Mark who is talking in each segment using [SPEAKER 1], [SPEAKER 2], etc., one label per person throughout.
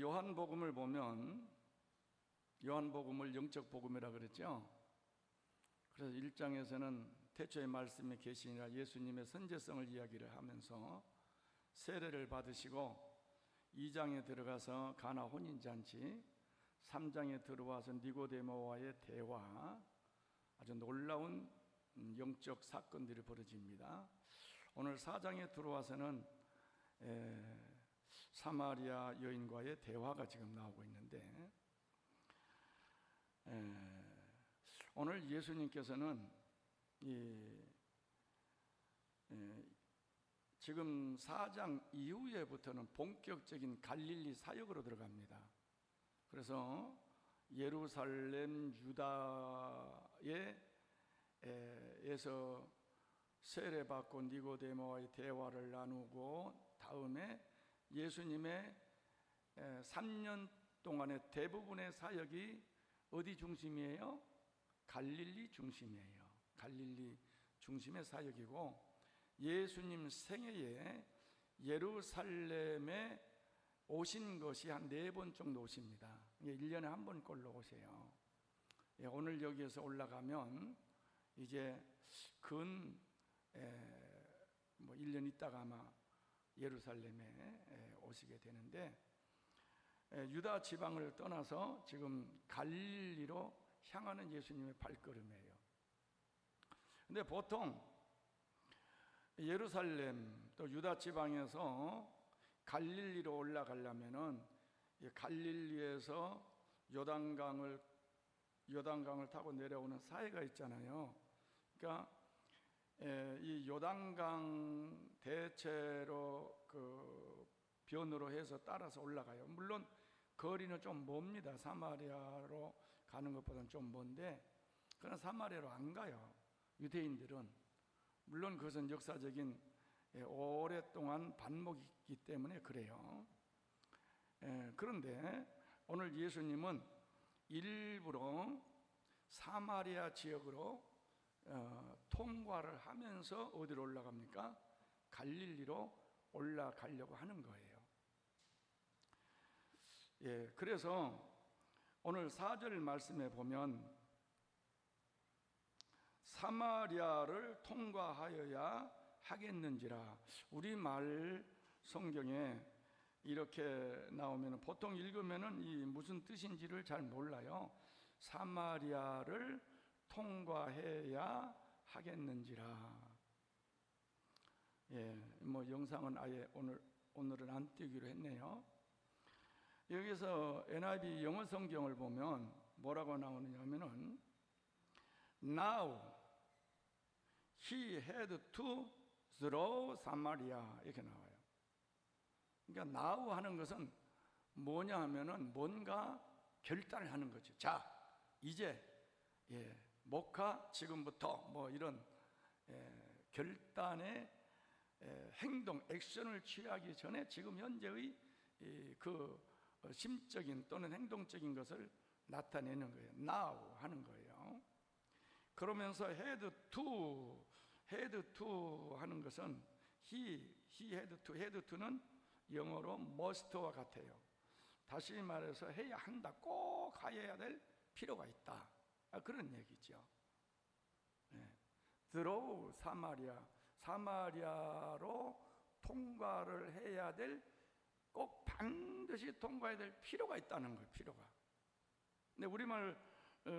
[SPEAKER 1] 요한복음을 보면 요한복음을 영적 복음이라 그랬죠. 그래서 1장에서는 태초의 말씀에 계시니라 예수님의 선제성을 이야기를 하면서 세례를 받으시고, 2장에 들어가서 가나 혼인잔치, 3장에 들어와서 니고데모와의 대화, 아주 놀라운 영적 사건들이 벌어집니다. 오늘 4장에 들어와서는 사마리아 여인과의 대화가 지금 나오고 있는데, 오늘 예수님께서는 지금 4장 이후에부터는 본격적인 갈릴리 사역으로 들어갑니다. 그래서 예루살렘 유다에서 세례받고 니고데모와의 대화를 나누고, 다음에 예수님의 3년 동안의 대부분의 사역이 어디 중심이에요? 갈릴리 중심이에요. 갈릴리 중심의 사역이고, 예수님 생애에 예루살렘에 오신 것이 한 4번 정도 오십니다. 1년에 한 번꼴로 오세요. 오늘 여기에서 올라가면 이제 근 1년 있다가 아마 예루살렘에 오시게 되는데, 유다 지방을 떠나서 지금 갈릴리로 향하는 예수님의 발걸음이에요. 근데 보통 예루살렘 또 유다 지방에서 갈릴리로 올라가려면은 갈릴리에서 요단강을 타고 내려오는 사해가 있잖아요. 그러니까 이 요단강 대체로 그 변으로 해서 따라서 올라가요. 물론 거리는 좀 멉니다. 사마리아로 가는 것보다는 좀 먼데, 그러나 사마리아로 안 가요, 유대인들은. 물론 그것은 역사적인 오랫동안 반목이기 때문에 그래요. 그런데 오늘 예수님은 일부러 사마리아 지역으로 통과를 하면서 어디로 올라갑니까? 갈릴리로 올라가려고 하는 거예요. 그래서 오늘 4절 말씀에 보면 사마리아를 통과하여야 하겠는지라, 우리말 성경에 이렇게 나오면 보통 읽으면 이 무슨 뜻인지를 잘 몰라요. 사마리아를 통과해야 하겠는지라. 영상은 아예 오늘은 안 띄기로 했네요. 여기서 NIV 영어 성경을 보면 뭐라고 나오느냐면은 Now he had to through Samaria 이렇게 나와요. 그러니까 now 하는 것은 뭐냐 하면은 뭔가 결단을 하는 거죠. 자, 이제 목화 지금부터 뭐 이런 결단의 행동, 액션을 취하기 전에 지금 현재의 그 심적인 또는 행동적인 것을 나타내는 거예요. Now 하는 거예요. 그러면서 had to 하는 것은 he had to는 영어로 must와 같아요. 다시 말해서 해야 한다, 꼭 해야 될 필요가 있다, 그런 얘기죠. through 사마리아로 통과를 해야 될, 꼭 반드시 통과해야 될 필요가 있다는 거예요. 필요가. 근데 우리말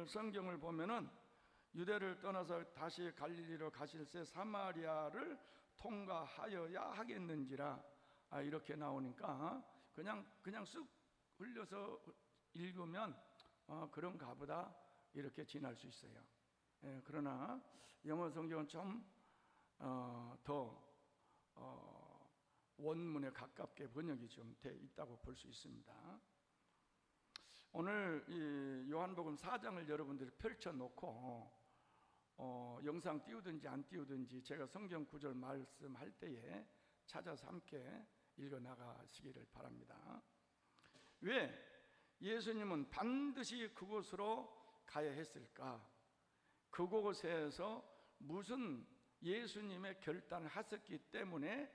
[SPEAKER 1] 성경을 보면은 유대를 떠나서 다시 갈릴리로 가실 때 사마리아를 통과하여야 하겠는지라, 이렇게 나오니까 그냥 쓱 흘려서 읽으면 그런가 보다 이렇게 지날 수 있어요. 그러나 영어 성경은 좀 더 원문에 가깝게 번역이 좀 돼 있다고 볼 수 있습니다. 오늘 이 요한복음 4장을 여러분들이 펼쳐놓고 영상 띄우든지 안 띄우든지 제가 성경 구절 말씀할 때에 찾아서 함께 읽어 나가시기를 바랍니다. 왜 예수님은 반드시 그곳으로 가야 했을까? 그곳에서 무슨 예수님의 결단을 하셨기 때문에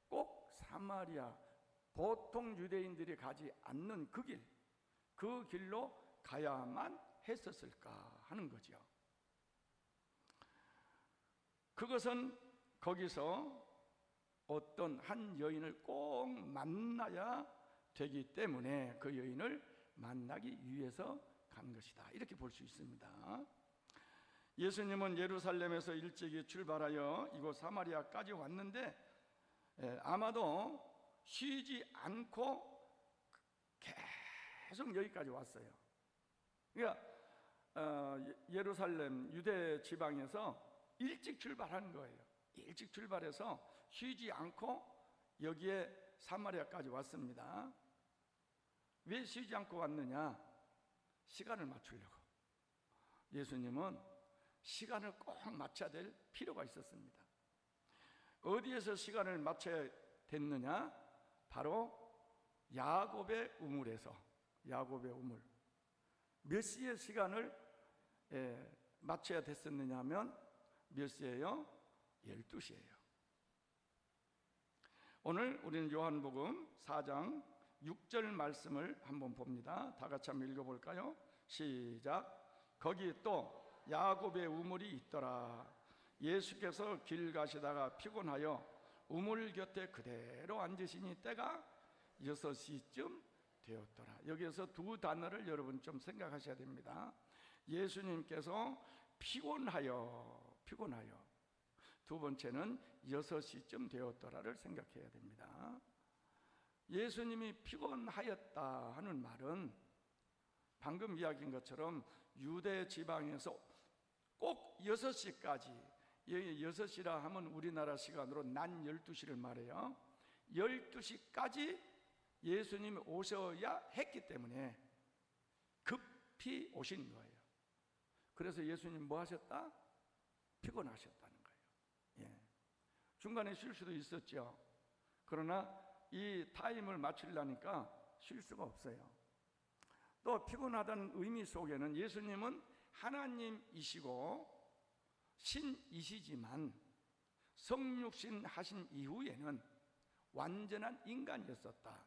[SPEAKER 1] 꼭 사마리아, 보통 유대인들이 가지 않는 그 길로 가야만 했었을까 하는 거죠. 그것은 거기서 어떤 한 여인을 꼭 만나야 되기 때문에 그 여인을 만나기 위해서 간 것이다, 이렇게 볼 수 있습니다. 예수님은 예루살렘에서 일찍이 출발하여 이곳 사마리아까지 왔는데 아마도 쉬지 않고 계속 여기까지 왔어요. 그러니까 예루살렘 유대 지방에서 일찍 출발한 거예요. 일찍 출발해서 쉬지 않고 여기에 사마리아까지 왔습니다. 왜 쉬지 않고 왔느냐? 시간을 맞추려고. 예수님은 시간을 꼭 맞춰야 될 필요가 있었습니다. 어디에서 시간을 맞춰야 됐느냐? 바로 야곱의 우물에서. 야곱의 우물. 몇 시에 시간을 맞춰야 됐었느냐 하면 몇 시예요? 12시예요. 오늘 우리는 요한복음 4장 6절 말씀을 한번 봅니다. 다 같이 한번 읽어볼까요? 시작. 거기 또 야곱의 우물이 있더라. 예수께서 길 가시다가 피곤하여 우물 곁에 그대로 앉으시니 때가 6시쯤 되었더라. 여기에서 두 단어를 여러분 좀 생각하셔야 됩니다. 예수님께서 피곤하여, 두 번째는 6시쯤 되었더라를 생각해야 됩니다. 예수님이 피곤하였다 하는 말은 방금 이야기한 것처럼 유대 지방에서 꼭 6시까지, 여기 6시라 하면 우리나라 시간으로 낮 12시를 말해요. 12시까지 예수님이 오셔야 했기 때문에 급히 오신 거예요. 그래서 예수님 뭐 하셨다? 피곤하셨다는 거예요. 예. 중간에 쉴 수도 있었죠. 그러나 이 타임을 맞추려니까 쉴 수가 없어요. 또 피곤하다는 의미 속에는 예수님은 하나님이시고 신이시지만 성육신 하신 이후에는 완전한 인간이었었다.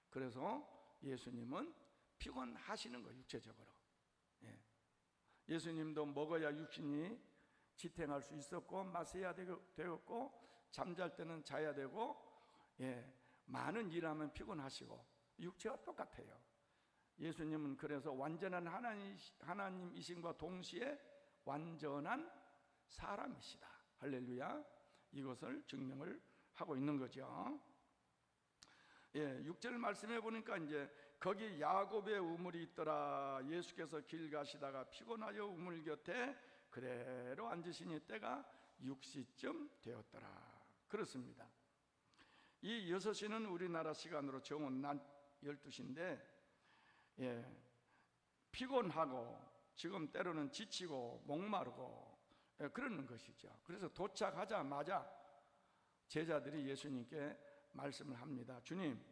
[SPEAKER 1] 그래서 예수님은 피곤하시는 거예요, 육체적으로. 예. 예수님도 먹어야 육신이 지탱할 수 있었고, 마셔야 되었고, 잠잘 때는 자야 되고, 많은 일하면 피곤하시고, 육체와 똑같아요. 예수님은 그래서 완전한 하나님이심과 동시에 완전한 사람이시다. 할렐루야. 이것을 증명을 하고 있는 거죠. 6절 말씀해 보니까 이제 거기 야곱의 우물이 있더라. 예수께서 길 가시다가 피곤하여 우물 곁에 그대로 앉으시니 때가 6시쯤 되었더라. 그렇습니다. 이 6시는 우리나라 시간으로 정온 낮 12시인데 피곤하고 지금 때로는 지치고 목마르고 그러는 것이죠. 그래서 도착하자마자 제자들이 예수님께 말씀을 합니다. 주님,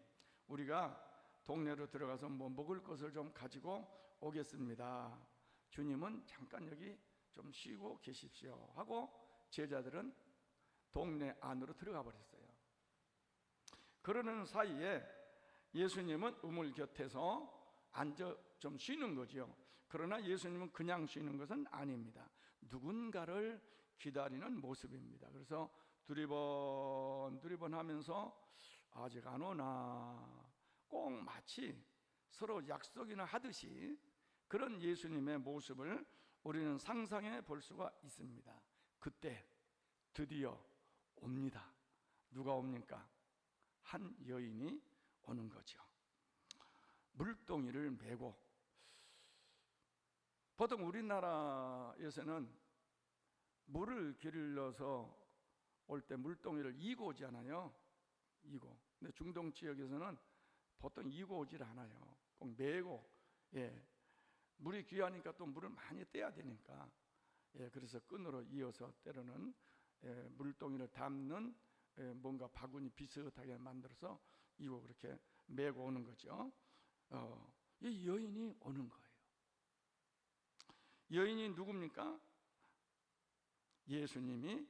[SPEAKER 1] 우리가 동네로 들어가서 뭐 먹을 것을 좀 가지고 오겠습니다. 주님은 잠깐 여기 좀 쉬고 계십시오 하고 제자들은 동네 안으로 들어가 버렸어요. 그러는 사이에 예수님은 우물 곁에서 앉아 좀 쉬는 거죠. 그러나 예수님은 그냥 쉬는 것은 아닙니다. 누군가를 기다리는 모습입니다. 그래서 두리번 하면서 아직 안 오나, 꼭 마치 서로 약속이나 하듯이 그런 예수님의 모습을 우리는 상상해 볼 수가 있습니다. 그때 드디어 옵니다. 누가 옵니까? 한 여인이 오는 거죠. 물동이를 메고. 보통 우리나라에서는 물을 길러서 올 때 물동이를 이고 오잖아요. 이고. 근데 중동 지역에서는 보통 이고 오질 않아요. 꼭 메고. 물이 귀하니까 또 물을 많이 떼야 되니까. 그래서 끈으로 이어서 때로는 물동이를 담는 뭔가 바구니 비슷하게 만들어서 이고 그렇게 메고 오는 거죠. 이 여인이 오는 거예요. 여인이 누굽니까? 예수님이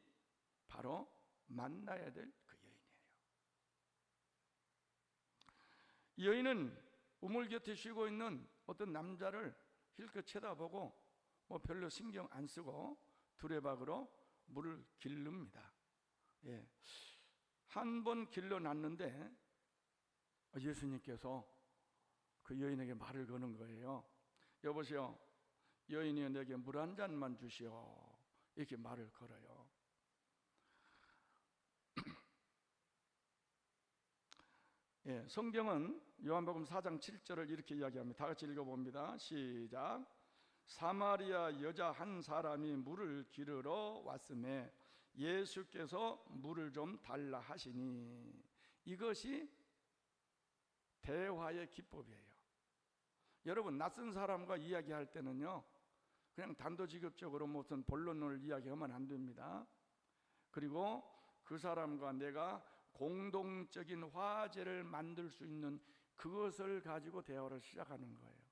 [SPEAKER 1] 바로 만나야 될 그 여인이에요. 여인은 우물 곁에 쉬고 있는 어떤 남자를 힐끗 쳐다보고 뭐 별로 신경 안 쓰고 두레박으로 물을 길릅니다. 예. 한 번 길러놨는데 예수님께서 그 여인에게 말을 거는 거예요. 여보세요, 여인이여 내게 물 한 잔만 주시오. 이렇게 말을 걸어요. 예, 성경은 요한복음 4장 7절을 이렇게 이야기합니다. 다 같이 읽어봅니다. 시작. 사마리아 여자 한 사람이 물을 기르러 왔음에 예수께서 물을 좀 달라 하시니, 이것이 대화의 기법이에요. 여러분, 낯선 사람과 이야기할 때는요, 그냥 단도직입적으로 무슨 본론을 이야기하면 안 됩니다. 그리고 그 사람과 내가 공동적인 화제를 만들 수 있는 그것을 가지고 대화를 시작하는 거예요.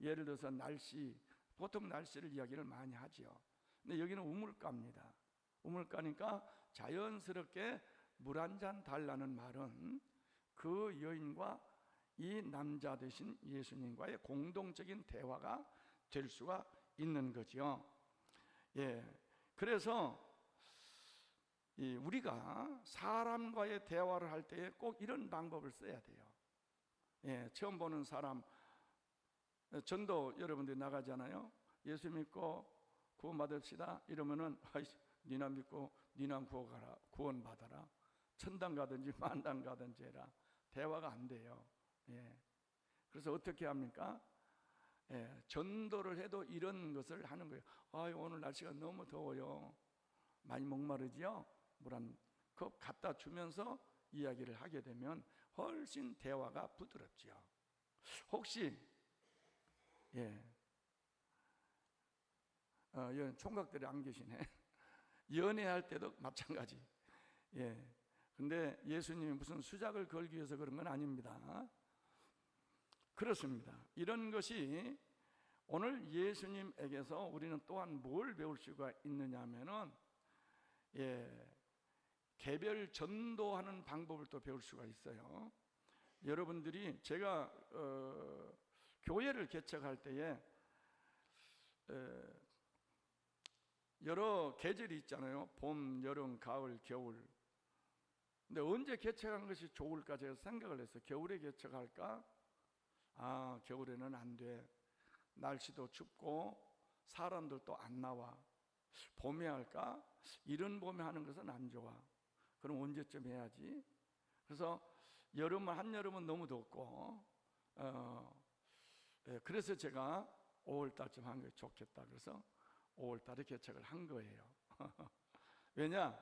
[SPEAKER 1] 예를 들어서 날씨, 보통 날씨를 이야기를 많이 하죠. 근데 여기는 우물가입니다. 우물가니까 자연스럽게 물 한 잔 달라는 말은 그 여인과 이 남자 되신 예수님과의 공동적인 대화가 될 수가 있는 거죠. 예, 그래서 우리가 사람과의 대화를 할 때에 꼭 이런 방법을 써야 돼요. 예, 처음 보는 사람, 전도 여러분들이 나가잖아요. 예수 믿고 구원받읍시다 이러면은 니나 믿고 니나 구원받아라, 천당 가든지 만당 가든지 해라. 대화가 안 돼요. 예, 그래서 어떻게 합니까? 예, 전도를 해도 이런 것을 하는 거예요. 오늘 날씨가 너무 더워요. 많이 목마르지요? 물 한 컵 갖다 주면서 이야기를 하게 되면 훨씬 대화가 부드럽지요. 혹시 총각들이 안 계시네. 연애할 때도 마찬가지. 예, 근데 예수님이 무슨 수작을 걸기 위해서 그런 건 아닙니다. 그렇습니다. 이런 것이 오늘 예수님에게서 우리는 또한 뭘 배울 수가 있느냐 하면은, 개별 전도하는 방법을 또 배울 수가 있어요. 여러분들이 제가 교회를 개척할 때에 여러 계절이 있잖아요. 봄, 여름, 가을, 겨울. 근데 언제 개척한 것이 좋을까 제가 생각을 했어요. 겨울에 개척할까? 겨울에는 안 돼. 날씨도 춥고 사람들도 안 나와. 봄에 할까? 이른 봄에 하는 것은 안 좋아. 그럼 언제쯤 해야지? 그래서 한여름은 너무 덥고, 그래서 제가 5월 달쯤 한 게 좋겠다. 그래서 5월 달에 개척을 한 거예요. 왜냐?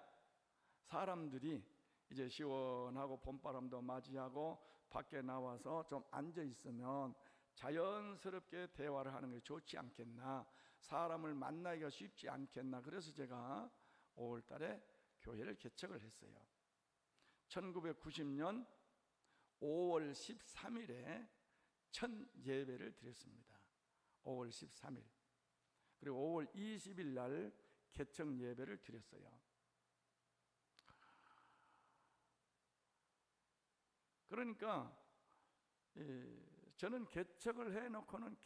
[SPEAKER 1] 사람들이 이제 시원하고 봄바람도 맞이하고 밖에 나와서 좀 앉아 있으면 자연스럽게 대화를 하는 게 좋지 않겠나, 사람을 만나기가 쉽지 않겠나. 그래서 제가 5월 달에 교회를 개척을 했어요. 1990년 5월 13일에 첫 예배를 드렸습니다. 5월 13일. 그리고 5월 20일 날 개척 예배를 드렸어요. 그러니까 저는 개척을 해놓고는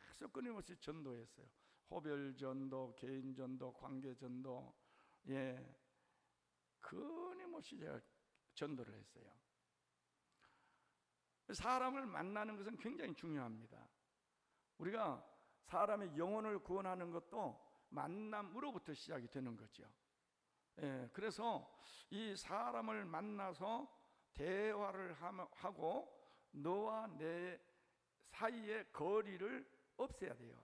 [SPEAKER 1] 계속 끊임없이 전도했어요. 호별전도, 개인전도, 관계전도, 끊임없이 제가 전도를 했어요. 사람을 만나는 것은 굉장히 중요합니다. 우리가 사람의 영혼을 구원하는 것도 만남으로부터 시작이 되는 거죠. 그래서 이 사람을 만나서 대화를 하고 너와 내 사이의 거리를 없애야 돼요.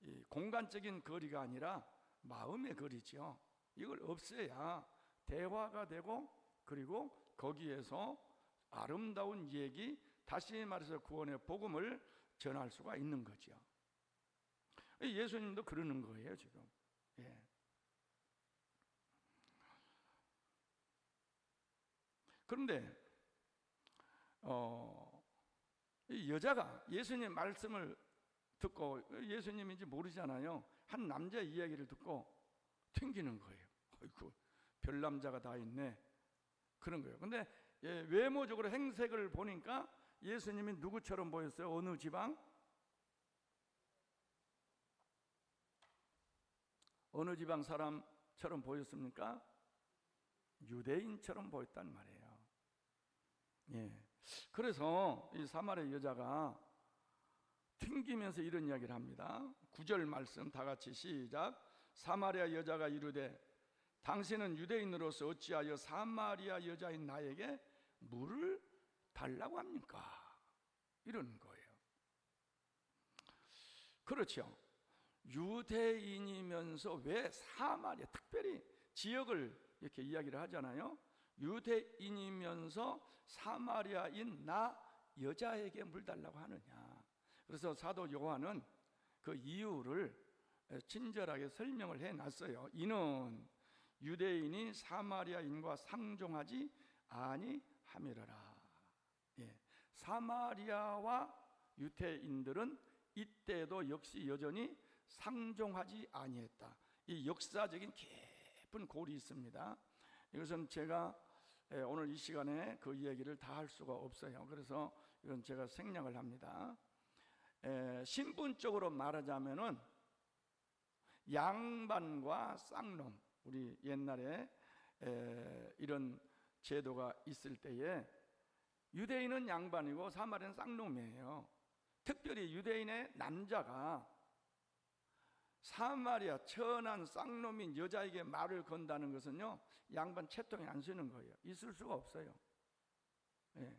[SPEAKER 1] 이 공간적인 거리가 아니라 마음의 거리죠. 이걸 없애야 대화가 되고, 그리고 거기에서 아름다운 얘기, 다시 말해서 구원의 복음을 전할 수가 있는 거죠. 예수님도 그러는 거예요 지금. 그런데 이 여자가 예수님 말씀을 듣고, 예수님인지 모르잖아요. 한 남자 이야기를 듣고 튕기는 거예요. 아이고, 별 남자가 다 있네. 그런 거예요. 근데 외모적으로 행색을 보니까 예수님이 누구처럼 보였어요? 어느 지방? 어느 지방 사람처럼 보였습니까? 유대인처럼 보였단 말이에요. 예. 그래서 이 사마리아 여자가 튕기면서 이런 이야기를 합니다. 9절 말씀 다 같이 시작. 사마리아 여자가 이르되 당신은 유대인으로서 어찌하여 사마리아 여자인 나에게 물을 달라고 합니까? 이러는 거예요. 그렇죠. 유대인이면서 왜 사마리아, 특별히 지역을 이렇게 이야기를 하잖아요. 유대인이면서 사마리아인 나 여자에게 물 달라고 하느냐. 그래서 사도 요한은 그 이유를 친절하게 설명을 해놨어요. 이는 유대인이 사마리아인과 상종하지 아니함이로라. 예. 사마리아와 유대인들은 이때도 역시 여전히 상종하지 아니했다. 이 역사적인 깊은 골이 있습니다. 이것은 제가 오늘 이 시간에 그 이야기를 다 할 수가 없어요. 그래서 이건 제가 생략을 합니다. 신분적으로 말하자면은 양반과 쌍놈, 우리 옛날에 이런 제도가 있을 때에 유대인은 양반이고 사마리아는 쌍놈이에요. 특별히 유대인의 남자가 사마리아 천한 쌍놈인 여자에게 말을 건다는 것은요, 양반 채통에 안 쓰는 거예요. 있을 수가 없어요. 예.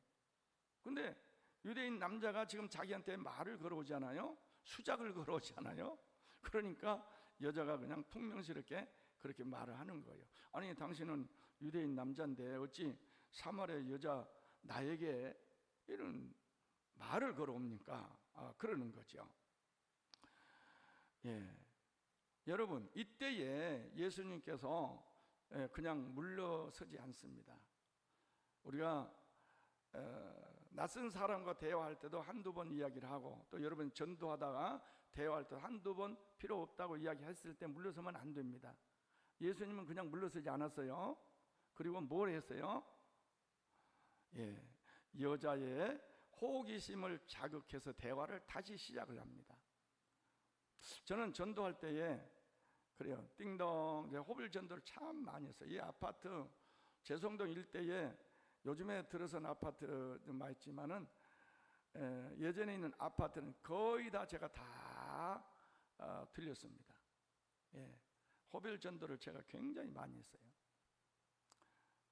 [SPEAKER 1] 근데 유대인 남자가 지금 자기한테 말을 걸어오잖아요. 수작을 걸어오잖아요. 그러니까 여자가 그냥 퉁명스럽게 그렇게 말을 하는 거예요. 아니, 당신은 유대인 남자인데 어찌 사마리아 여자 나에게 이런 말을 걸어옵니까? 그러는 거죠. 예. 여러분, 이때에 예수님께서 그냥 물러서지 않습니다. 우리가 낯선 사람과 대화할 때도 한두 번 이야기를 하고, 또 여러분 전도하다가 대화할 때 한두 번 필요 없다고 이야기했을 때 물러서면 안 됩니다. 예수님은 그냥 물러서지 않았어요. 그리고 뭘 했어요? 예, 여자의 호기심을 자극해서 대화를 다시 시작을 합니다. 저는 전도할 때에 그래요. 띵동, 호빌 전도를 참 많이 했어요. 이 아파트 제송동 일대에 요즘에 들어선 아파트 좀 많이 있지만은 예전에 있는 아파트는 거의 다 제가 다 들렸습니다. 예, 호빌 전도를 제가 굉장히 많이 했어요.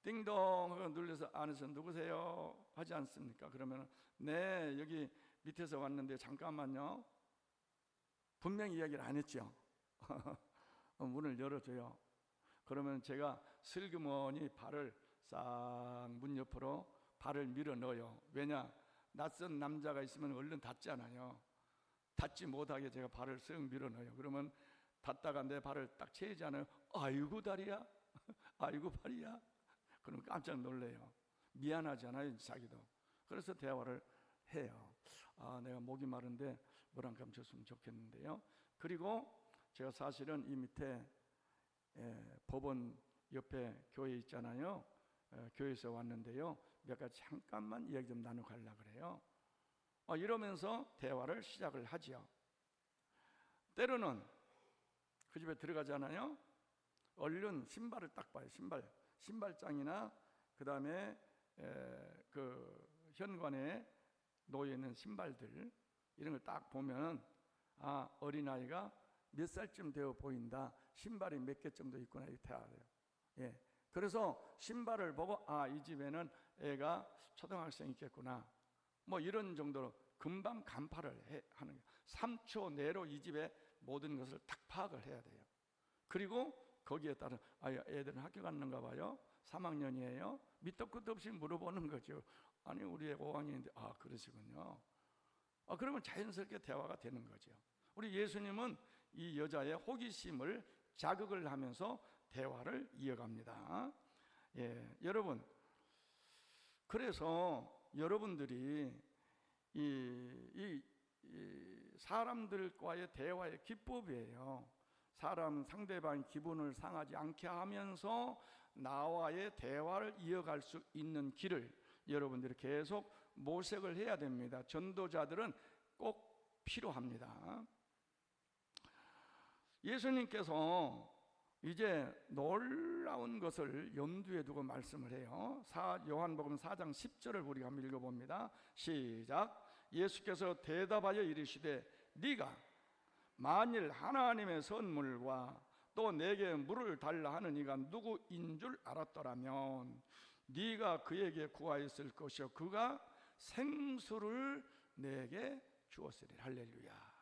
[SPEAKER 1] 띵동 하고 눌러서 안에서 누구세요? 하지 않습니까? 그러면 네, 여기 밑에서 왔는데 잠깐만요. 분명히 이야기를 안 했죠. 문을 열어줘요. 그러면 제가 슬그머니 발을 싹 문 옆으로 발을 밀어 넣어요. 왜냐? 낯선 남자가 있으면 얼른 닫잖아요. 닫지 못하게 제가 발을 쓱 밀어 넣어요. 그러면 닫다가 내 발을 딱 채이잖아요. 아이고 다리야, 아이고 발이야. 그럼 깜짝 놀래요. 미안하잖아요, 자기도. 그래서 대화를 해요. 내가 목이 마른데 물 한 컵 줬으면 좋겠는데요. 그리고 제가 사실은 이 밑에 법원 옆에 교회 있잖아요. 교회에서 왔는데요. 몇 가지 잠깐만 이야기 좀 나누고 가려고 그래요. 이러면서 대화를 시작을 하죠. 때로는 그 집에 들어가잖아요. 얼른 신발을 딱 봐요. 신발장이나 그 다음에 그 현관에 놓여 있는 신발들, 이런 걸 딱 보면 어린아이가 몇 살쯤 되어 보인다. 신발이 몇 개 정도 있구나 이렇게 알아요. 예. 그래서 신발을 보고 이 집에는 애가 초등학생이 있겠구나. 뭐 이런 정도로 금방 간파를 하는 거예요. 3초 내로 이 집의 모든 것을 딱 파악을 해야 돼요. 그리고 거기에 따라 애들은 학교 갔는가 봐요. 3학년이에요. 밑도 끝도 없이 물어보는 거죠. 아니 우리 애 5학년인데 그러시군요. 그러면 자연스럽게 대화가 되는 거죠. 우리 예수님은 이 여자의 호기심을 자극을 하면서 대화를 이어갑니다. 예, 여러분, 그래서 여러분들이 이 사람들과의 대화의 기법이에요. 사람 상대방의 기분을 상하지 않게 하면서 나와의 대화를 이어갈 수 있는 길을 여러분들이 계속 모색을 해야 됩니다. 전도자들은 꼭 필요합니다. 예수님께서 이제 놀라운 것을 염두에 두고 말씀을 해요. 요한복음 4장 10절을 우리가 한번 읽어봅니다. 시작. 예수께서 대답하여 이르시되 네가 만일 하나님의 선물과 또 내게 물을 달라 하는 이가 누구인 줄 알았더라면 네가 그에게 구하였을 것이요 그가 생수를 내게 주었으리라. 할렐루야.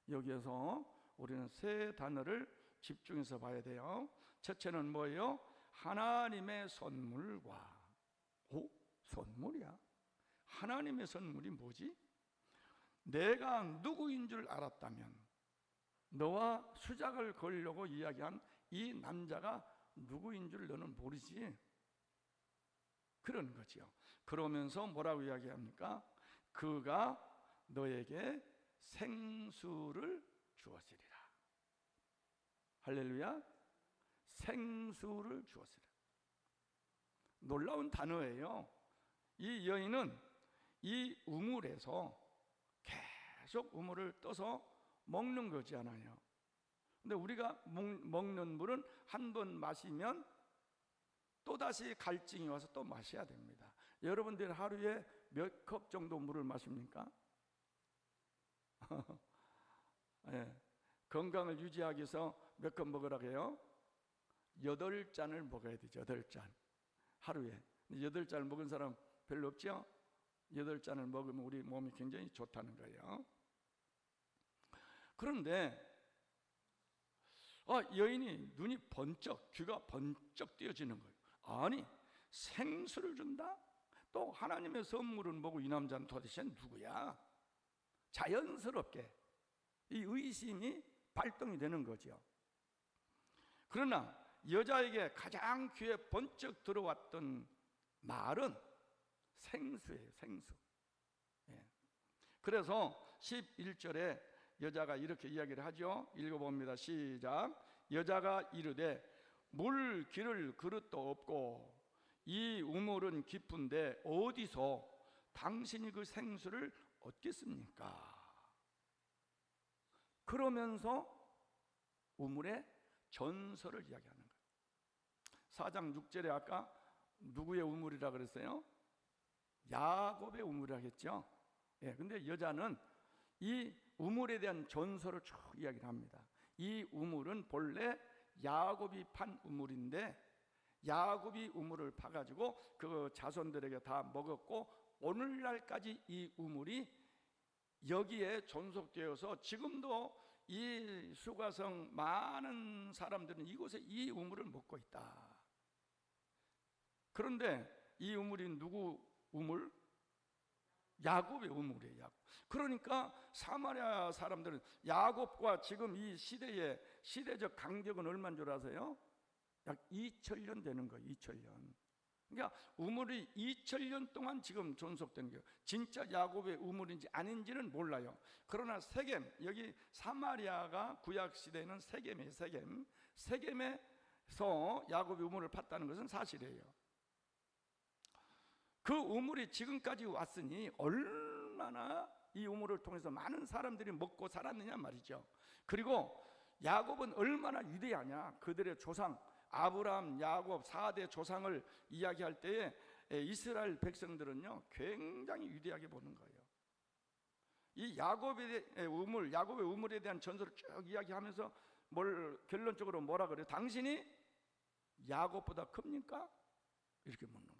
[SPEAKER 1] 여기에서 우리는 세 단어를 집중해서 봐야 돼요. 첫째는 뭐예요? 하나님의 선물과. 선물이야? 하나님의 선물이 뭐지? 내가 누구인 줄 알았다면, 너와 수작을 걸려고 이야기한 이 남자가 누구인 줄 너는 모르지? 그런 거죠. 그러면서 뭐라고 이야기합니까? 그가 너에게 생수를 주었으리라. 할렐루야. 생수를 주었으리라. 놀라운 단어예요. 이 여인은 이 우물에서 계속 우물을 떠서 먹는 거잖아요. 근데 우리가 먹는 물은 한 번 마시면 또다시 갈증이 와서 또 마셔야 됩니다. 여러분들 하루에 몇 컵 정도 물을 마십니까? 네. 건강을 유지하기 위해서 몇 컵 먹으라고 해요? 8잔을 먹어야 되죠. 8잔 하루에. 8잔을 먹은 사람 별로 없죠? 8잔을 먹으면 우리 몸이 굉장히 좋다는 거예요. 그런데 여인이 눈이 번쩍, 귀가 번쩍 띄어지는 거예요. 아니, 생수를 준다? 또 하나님의 선물은 뭐고 이 남자는 도대체 누구야? 자연스럽게 이 의심이 발동이 되는 거죠. 그러나 여자에게 가장 귀에 번쩍 들어왔던 말은 생수예요. 생수. 그래서 11절에 여자가 이렇게 이야기를 하죠. 읽어봅니다. 시작. 여자가 이르되 물 기를 그릇도 없고 이 우물은 깊은데 어디서 당신이 그 생수를 얻겠습니까? 그러면서 우물의 전설을 이야기하는 거예요. 4장 6절에 아까 누구의 우물이라 그랬어요? 야곱의 우물이라 했죠. 근데 여자는 이 우물에 대한 전설을 쭉 이야기를 합니다. 이 우물은 본래 야곱이 판 우물인데 야곱이 우물을 파가지고 그 자손들에게 다 먹었고 오늘날까지 이 우물이 여기에 존속되어서 지금도 이 수가성 많은 사람들은 이곳에 이 우물을 먹고 있다. 그런데 이 우물이 누구 우물? 야곱의 우물이에요. 야곱. 그러니까 사마리아 사람들은 야곱과 지금 이 시대의 시대적 간격은 얼마인 줄 아세요? 약 2000년 되는 거예요. 2000년. 그러니까 우물이 2000년 동안 지금 존속된 거예요. 진짜 야곱의 우물인지 아닌지는 몰라요. 그러나 세겜, 여기 사마리아가 구약 시대에는 세겜이에요. 세겜에서 야곱의 우물을 팠다는 것은 사실이에요. 그 우물이 지금까지 왔으니 얼마나 이 우물을 통해서 많은 사람들이 먹고 살았느냐 말이죠. 그리고 야곱은 얼마나 위대하냐. 그들의 조상 아브라함, 야곱 4대 조상을 이야기할 때에 이스라엘 백성들은요 굉장히 위대하게 보는 거예요. 이 야곱의 우물에 대한 전설을 쭉 이야기하면서 결론적으로 뭐라 그래요? 당신이 야곱보다 큽니까? 이렇게 묻는 거예요.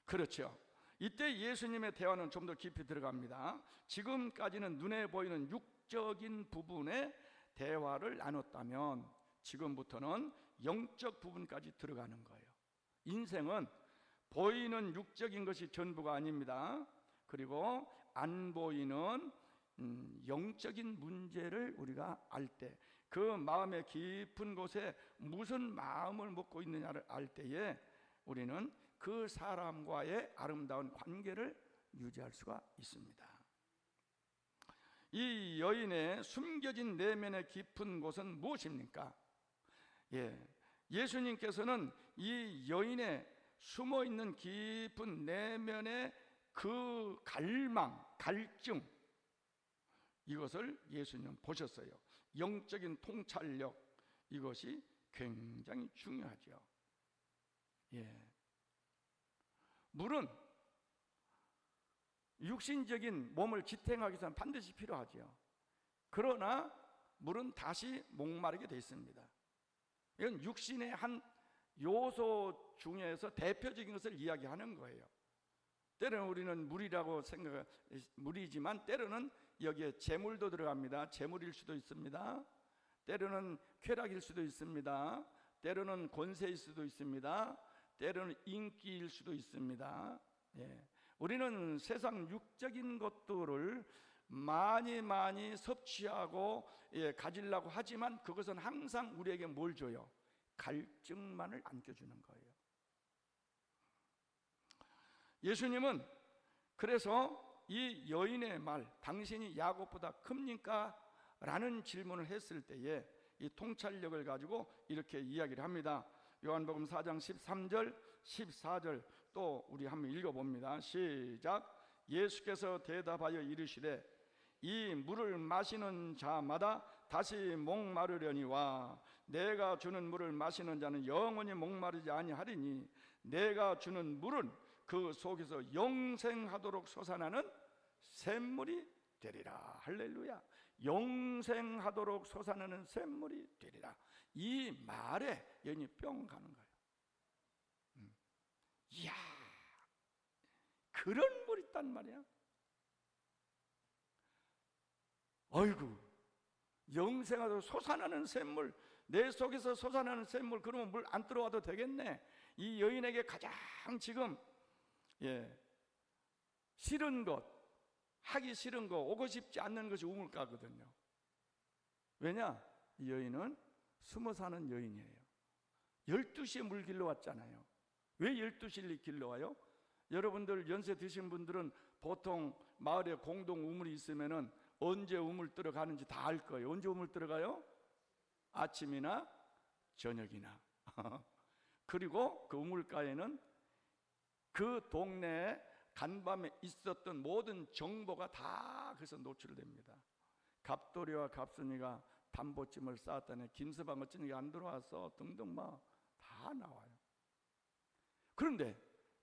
[SPEAKER 1] 그렇죠. 이때 예수님의 대화는 좀 더 깊이 들어갑니다. 지금까지는 눈에 보이는 육적인 부분의 대화를 나눴다면 지금부터는 영적 부분까지 들어가는 거예요. 인생은 보이는 육적인 것이 전부가 아닙니다. 그리고 안 보이는 영적인 문제를 우리가 알 때, 그 마음의 깊은 곳에 무슨 마음을 먹고 있느냐를 알 때에 우리는 그 사람과의 아름다운 관계를 유지할 수가 있습니다. 이 여인의 숨겨진 내면의 깊은 곳은 무엇입니까? 예수님께서는 이 여인의 숨어있는 깊은 내면의 그 갈망, 갈증, 이것을 예수님은 보셨어요. 영적인 통찰력, 이것이 굉장히 중요하죠. 예. 물은 육신적인 몸을 지탱하기 위해서는 반드시 필요하죠. 그러나 물은 다시 목마르게 되어 있습니다. 이건 육신의 한 요소 중에서 대표적인 것을 이야기하는 거예요. 때로는 우리는 물이지만 때로는 여기에 재물도 들어갑니다. 재물일 수도 있습니다. 때로는 쾌락일 수도 있습니다. 때로는 권세일 수도 있습니다. 때로는 인기일 수도 있습니다. 예. 우리는 세상 육적인 것들을 많이 섭취하고 가지려고 하지만 그것은 항상 우리에게 뭘 줘요? 갈증만을 안겨주는 거예요. 예수님은 그래서 이 여인의 말, 당신이 야곱보다 큽니까? 라는 질문을 했을 때에 이 통찰력을 가지고 이렇게 이야기를 합니다. 요한복음 4장 13절 14절 또 우리 한번 읽어봅니다. 시작. 예수께서 대답하여 이르시되 이 물을 마시는 자마다 다시 목마르려니와 내가 주는 물을 마시는 자는 영원히 목마르지 아니하리니 내가 주는 물은 그 속에서 영생하도록 솟아나는 샘물이 되리라. 할렐루야. 영생하도록 솟아나는 샘물이 되리라. 이 말에 여인이 뿅 가는 거예요. 이야, 그런 물이 있단 말이야. 어이구, 영생하도록 솟아나는 샘물, 내 속에서 솟아나는 샘물, 그러면 물 안 들어와도 되겠네. 이 여인에게 가장 지금 싫은 것, 하기 싫은 거, 오고 싶지 않는 것이 우물가거든요. 왜냐? 이 여인은 숨어 사는 여인이에요. 12시에 물 길러 왔잖아요. 왜 12시를 길러 와요? 여러분들 연세 드신 분들은 보통 마을에 공동 우물이 있으면은 언제 우물 들어가는지 다 알 거예요. 언제 우물 들어가요? 아침이나 저녁이나. 그리고 그 우물가에는 그 동네에 간밤에 있었던 모든 정보가 다 그래서 노출됩니다. 갑돌이와 갑순이가 담보찜을 쌓았다네, 김서방 어쩐지 안 들어와서 등등 다 나와요. 그런데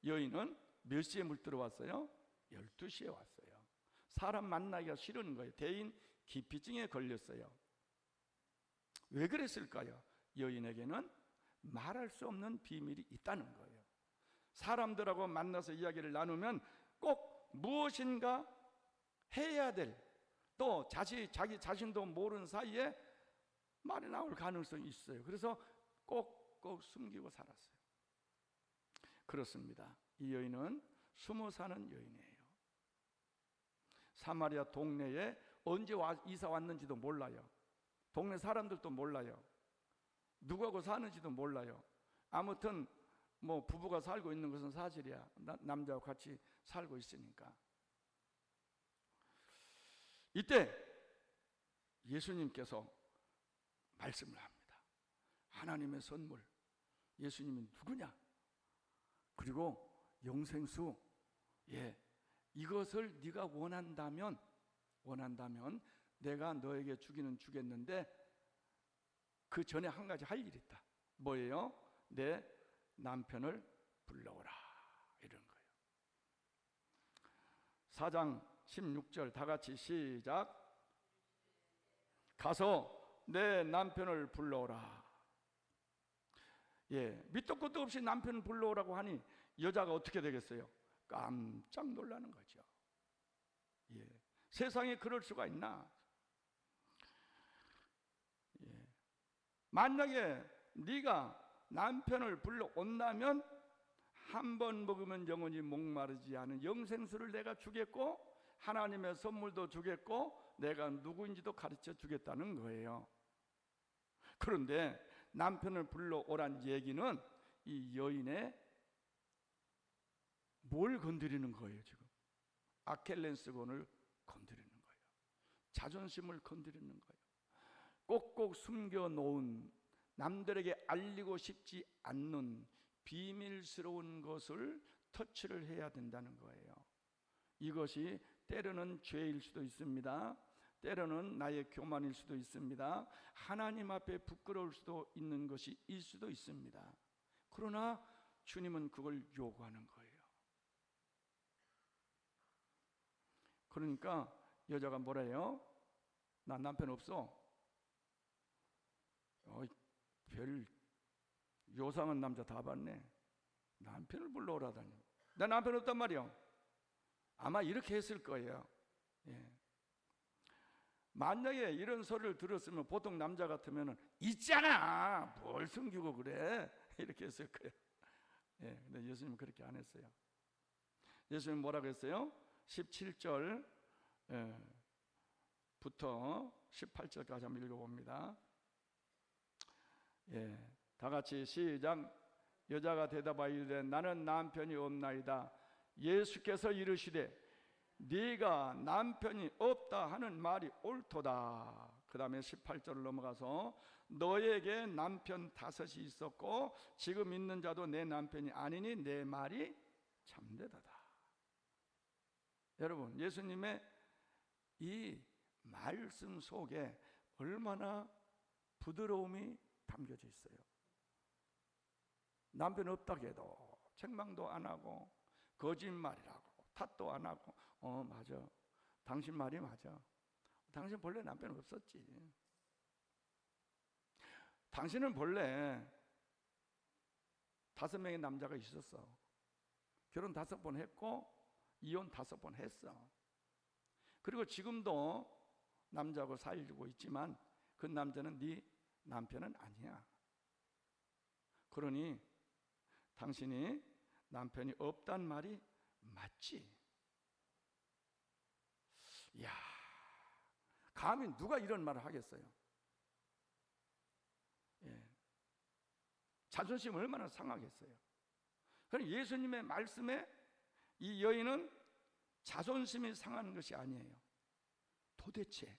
[SPEAKER 1] 여인은 몇 시에 물 들어왔어요? 12시에 왔어요. 사람 만나기가 싫은 거예요. 대인 기피증에 걸렸어요. 왜 그랬을까요? 여인에게는 말할 수 없는 비밀이 있다는 거예요. 사람들하고 만나서 이야기를 나누면 꼭 무엇인가 해야 될, 또 자기 자신도 모르는 사이에 말이 나올 가능성이 있어요. 그래서 꼭꼭 숨기고 살았어요. 그렇습니다. 이 여인은 숨어 사는 여인이에요. 사마리아 동네에 언제 이사 왔는지도 몰라요. 동네 사람들도 몰라요. 누구하고 사는지도 몰라요. 아무튼 부부가 살고 있는 것은 사실이야. 남자와 같이 살고 있으니까. 이때 예수님께서 말씀을 합니다. 하나님의 선물, 예수님이 누구냐? 그리고 영생수, 이것을 네가 원한다면 내가 너에게 주기는 주겠는데 그 전에 한 가지 할 일이 있다. 뭐예요? 내 남편을 불러오라, 이런 거예요. 4장 16절 다 같이 시작. 가서 내 남편을 불러오라. 밑도 끝도 없이 남편을 불러오라고 하니 여자가 어떻게 되겠어요? 깜짝 놀라는 거죠. 세상에 그럴 수가 있나? 만약에 네가 남편을 불러온다면 한 번 먹으면 영원히 목마르지 않은 영생수를 내가 주겠고 하나님의 선물도 주겠고 내가 누구인지도 가르쳐 주겠다는 거예요. 그런데 남편을 불러오란 얘기는 이 여인의 뭘 건드리는 거예요? 지금 아킬레스건을 건드리는 거예요. 자존심을 건드리는 거예요. 꼭꼭 숨겨놓은 남들에게 알리고 싶지 않는 비밀스러운 것을 터치를 해야 된다는 거예요. 이것이 때로는 죄일 수도 있습니다. 때로는 나의 교만일 수도 있습니다. 하나님 앞에 부끄러울 수도 있는 것일 수도 있습니다. 그러나 주님은 그걸 요구하는 거예요. 그러니까 여자가 뭐라 해요? 나 남편 없어. 별 요상한 남자 다 봤네. 남편을 불러오라다니. 나 남편 없단 말이야. 아마 이렇게 했을 거예요. 예. 만약에 이런 소리를 들었으면 보통 남자 같으면 있잖아, 뭘 숨기고 그래, 이렇게 했을 거예요. 예, 근데 예수님은 그렇게 안 했어요. 예수님은 뭐라고 했어요? 17절 부터 18절까지 한번 읽어봅니다. 예, 다 같이 시작. 여자가 대답하여 이르되 나는 남편이 없나이다. 예수께서 이르시되 네가 남편이 없다 하는 말이 옳도다. 그 다음에 18절을 넘어가서 너에게 남편 5이 있었고 지금 있는 자도 내 남편이 아니니 내 말이 참되도다. 여러분, 예수님의 이 말씀 속에 얼마나 부드러움이 담겨져 있어요. 남편 없다고 해도 책망도 안 하고 거짓말이라고 탓도 안 하고 맞아, 당신 말이 맞아. 당신 본래 남편 없었지. 당신은 본래 5명의 남자가 있었어. 결혼 5번 했고 이혼 5번 했어. 그리고 지금도 남자하고 살고 있지만 그 남자는 네 남편은 아니야. 그러니 당신이 남편이 없단 말이 맞지? 이야, 감히 누가 이런 말을 하겠어요? 예. 자존심 얼마나 상하겠어요? 그럼 예수님의 말씀에 이 여인은 자존심이 상하는 것이 아니에요. 도대체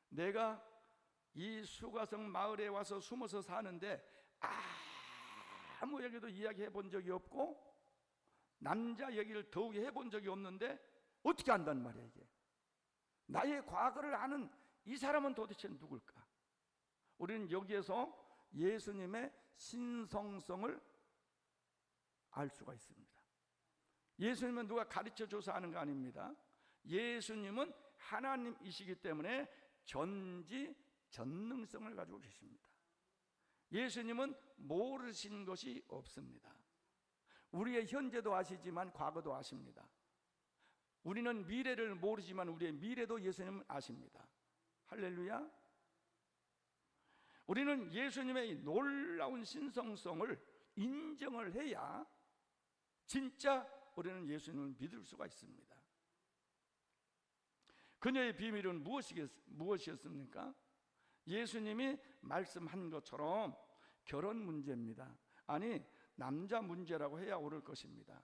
[SPEAKER 1] 내가 이 수가성 마을에 와서 숨어서 사는데 아무에게도 이야기해 본 적이 없고 남자 얘기를 더욱 해본 적이 없는데 어떻게 안단 말이야 이게. 나의 과거를 아는 이 사람은 도대체 누굴까? 우리는 여기에서 예수님의 신성성을 알 수가 있습니다. 예수님은 누가 가르쳐줘서 아는 거 아닙니다. 예수님은 하나님이시기 때문에 전지전능성을 가지고 계십니다. 예수님은 모르신 것이 없습니다. 우리의 현재도 아시지만 과거도 아십니다. 우리는 미래를 모르지만 우리의 미래도 예수님은 아십니다. 할렐루야. 우리는 예수님의 놀라운 신성성을 인정을 해야 진짜 우리는 예수님을 믿을 수가 있습니다. 그녀의 비밀은 무엇이었습니까? 예수님이 말씀한 것처럼 결혼 문제입니다. 아니, 남자 문제라고 해야 옳을 것입니다.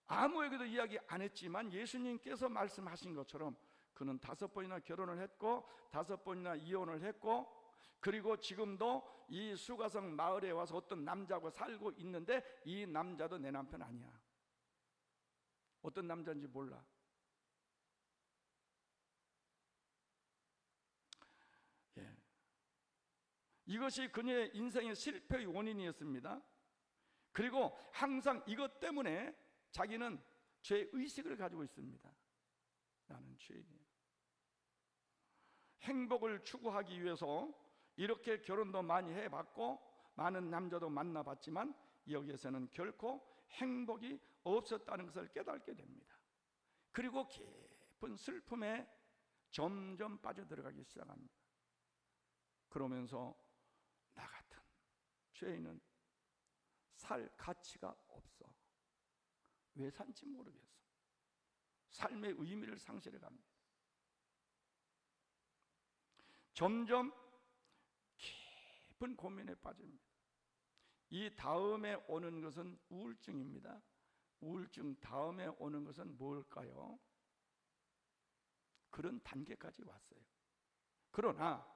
[SPEAKER 1] 아무에게도 이야기 안 했지만 예수님께서 말씀하신 것처럼 그는 5번이나 결혼을 했고 5번이나 이혼을 했고 그리고 지금도 이 수가성 마을에 와서 어떤 남자하고 살고 있는데 이 남자도 내 남편 아니야. 어떤 남자인지 몰라. 예. 이것이 그녀의 인생의 실패의 원인이었습니다. 그리고 항상 이것 때문에 자기는 죄의식을 가지고 있습니다. 나는 죄인이야. 행복을 추구하기 위해서 이렇게 결혼도 많이 해봤고 많은 남자도 만나봤지만 여기에서는 결코 행복이 없었다는 것을 깨닫게 됩니다. 그리고 깊은 슬픔에 점점 빠져들어가기 시작합니다. 그러면서 나 같은 죄인은 살 가치가 없어. 왜 산지 모르겠어. 삶의 의미를 상실해 갑니다. 점점 깊은 고민에 빠집니다. 이 다음에 오는 것은 우울증입니다. 우울증 다음에 오는 것은 뭘까요? 그런 단계까지 왔어요. 그러나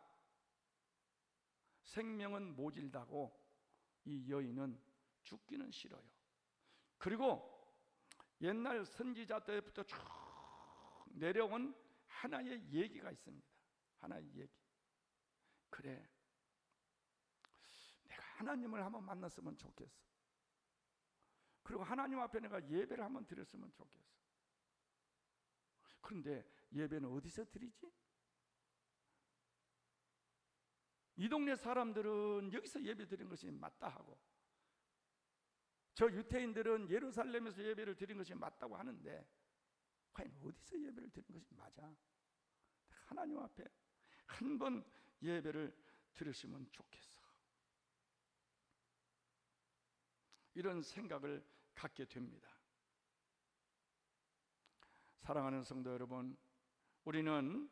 [SPEAKER 1] 생명은 모질다고 이 여인은 죽기는 싫어요. 그리고 옛날 선지자 때부터 쭉 내려온 하나의 얘기가 있습니다. 하나의 얘기. 그래, 내가 하나님을 한번 만났으면 좋겠어. 그리고 하나님 앞에 내가 예배를 한번 드렸으면 좋겠어. 그런데 예배는 어디서 드리지? 이 동네 사람들은 여기서 예배 드린 것이 맞다 하고, 저 유태인들은 예루살렘에서 예배를 드린 것이 맞다고 하는데, 과연 어디서 예배를 드린 것이 맞아? 하나님 앞에 한 번 예배를 드렸으면 좋겠어. 이런 생각을 갖게 됩니다. 사랑하는 성도 여러분, 우리는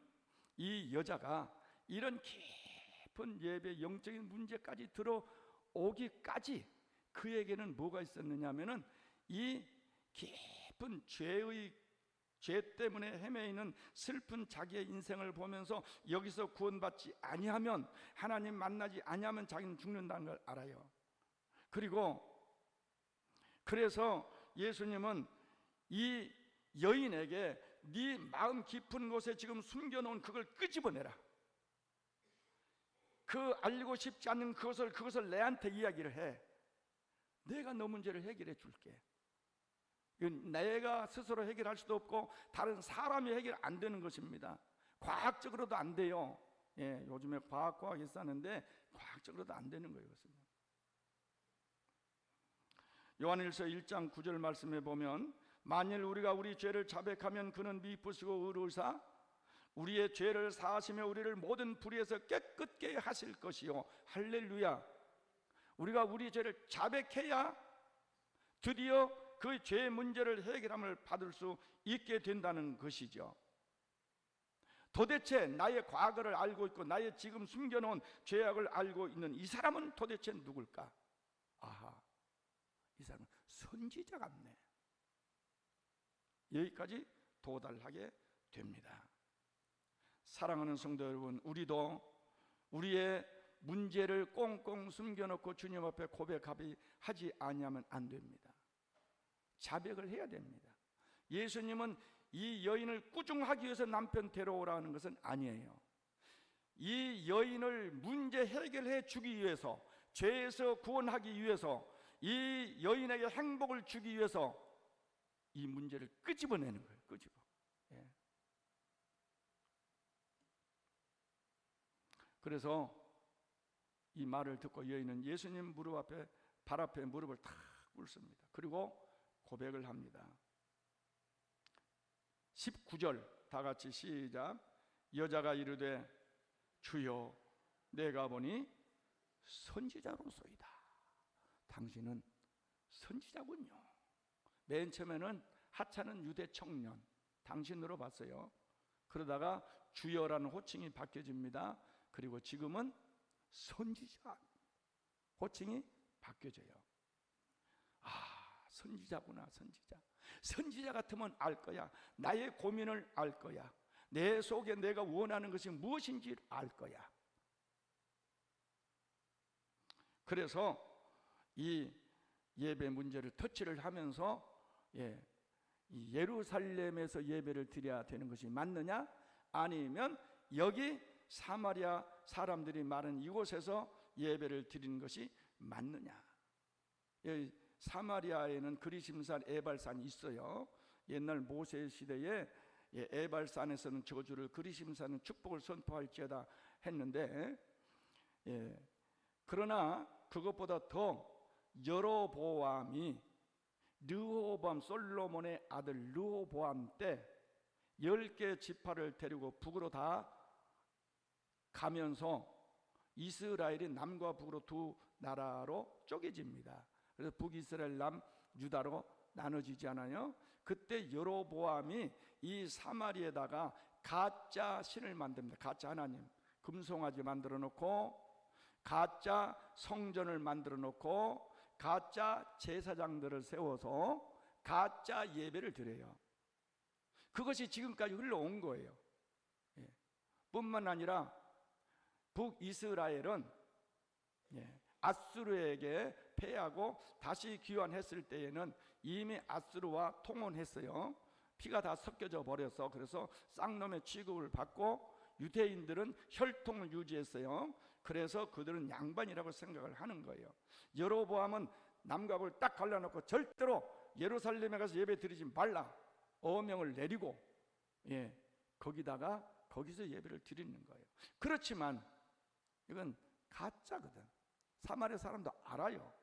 [SPEAKER 1] 이 여자가 이런 깊은 예배 영적인 문제까지 들어오기까지 그에게는 뭐가 있었느냐 하면은 이 깊은 죄 때문에 헤매이는 슬픈 자기의 인생을 보면서 여기서 구원받지 아니하면, 하나님 만나지 아니하면 자기는 죽는다는 걸 알아요. 그래서 예수님은 이 여인에게 네 마음 깊은 곳에 지금 숨겨놓은 그걸 끄집어내라. 그 알고 싶지 않는 그것을 내한테 이야기를 해. 내가 너 문제를 해결해 줄게. 내가 스스로 해결할 수도 없고 다른 사람이 해결 안 되는 것입니다. 과학적으로도 안 돼요. 예, 요즘에 과학이 있었는데 과학적으로도 안 되는 거예요. 그것은. 요한일서 1장 9절 말씀에 보면, 만일 우리가 우리 죄를 자백하면 그는 미쁘시고 의로우사 우리의 죄를 사하시며 우리를 모든 불의에서 깨끗게 하실 것이요. 할렐루야. 우리가 우리 죄를 자백해야 드디어 그 죄의 문제를 해결함을 받을 수 있게 된다는 것이죠. 도대체 나의 과거를 알고 있고 나의 지금 숨겨놓은 죄악을 알고 있는 이 사람은 도대체 누굴까? 아하, 이 사람은 선지자 같네. 여기까지 도달하게 됩니다. 사랑하는 성도 여러분, 우리도 우리의 문제를 꽁꽁 숨겨놓고 주님 앞에 고백하지 아니하면 안 됩니다. 자백을 해야 됩니다. 예수님은 이 여인을 꾸중하기 위해서 남편 데려오라는 것은 아니에요. 이 여인을 문제 해결해 주기 위해서, 죄에서 구원하기 위해서, 이 여인에게 행복을 주기 위해서 이 문제를 끄집어내는 거예요. 예. 그래서 이 말을 듣고 여인은 예수님 발 앞에 무릎을 탁 꿇습니다. 그리고 고백을 합니다. 19절 다 같이 시작. 여자가 이르되 주여 내가 보니 선지자로소이다. 당신은 선지자군요. 맨 처음에는 하찮은 유대 청년 당신으로 봤어요. 그러다가 주여라는 호칭이 바뀌어집니다. 그리고 지금은 선지자 호칭이 바뀌어져요. 아, 선지자구나. 선지자 같으면 알 거야. 나의 고민을 알 거야. 내 속에 내가 원하는 것이 무엇인지 알 거야. 그래서 이 예배 문제를 터치를 하면서 이 예루살렘에서 예배를 드려야 되는 것이 맞느냐, 아니면 여기 사마리아 사람들이 많은 이곳에서 예배를 드리는 것이 맞느냐. 사마리아에는 그리심산 에발산이 있어요. 옛날 모세 시대에 에발산에서는 저주를, 그리심산은 축복을 선포할지어다 했는데, 그러나 그것보다 더 여로보암이 르호보암, 솔로몬의 아들 르호보암 때 10개 지파를 데리고 북으로 다 가면서 이스라엘이 남과 북으로 두 나라로 쪼개집니다. 그래서 북이스라엘, 남유다로 나눠지지 않아요? 그때 여로보암이 이 사마리에다가 가짜 신을 만듭니다. 가짜 하나님, 금송아지 만들어 놓고, 가짜 성전을 만들어 놓고, 가짜 제사장들을 세워서 가짜 예배를 드려요. 그것이 지금까지 흘러온 거예요. 뿐만 아니라 북이스라엘은 아수르에게 패하고 다시 귀환했을 때에는 이미 아수르와 통혼했어요. 피가 다 섞여져 버려서, 그래서 쌍놈의 취급을 받고 유대인들은 혈통을 유지했어요. 그래서 그들은 양반이라고 생각을 하는 거예요. 여로보암은 남과 북을 딱 갈라놓고 절대로 예루살렘에 가서 예배 드리지 말라 어명을 내리고 거기서 예배를 드리는 거예요. 그렇지만 이건 가짜거든. 사마리아 사람도 알아요.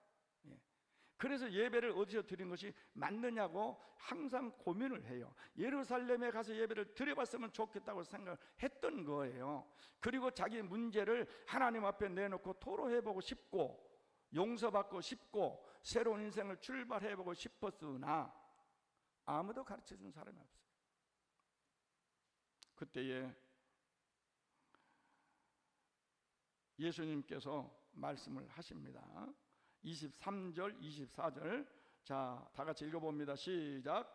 [SPEAKER 1] 그래서 예배를 어디서 드린 것이 맞느냐고 항상 고민을 해요. 예루살렘에 가서 예배를 드려봤으면 좋겠다고 생각했던 거예요. 그리고 자기 문제를 하나님 앞에 내놓고 토로해보고 싶고 용서받고 싶고 새로운 인생을 출발해보고 싶었으나 아무도 가르쳐준 사람이 없어요. 그때에 예수님께서 말씀을 하십니다. 23절 24절 자, 다 같이 읽어봅니다. 시작.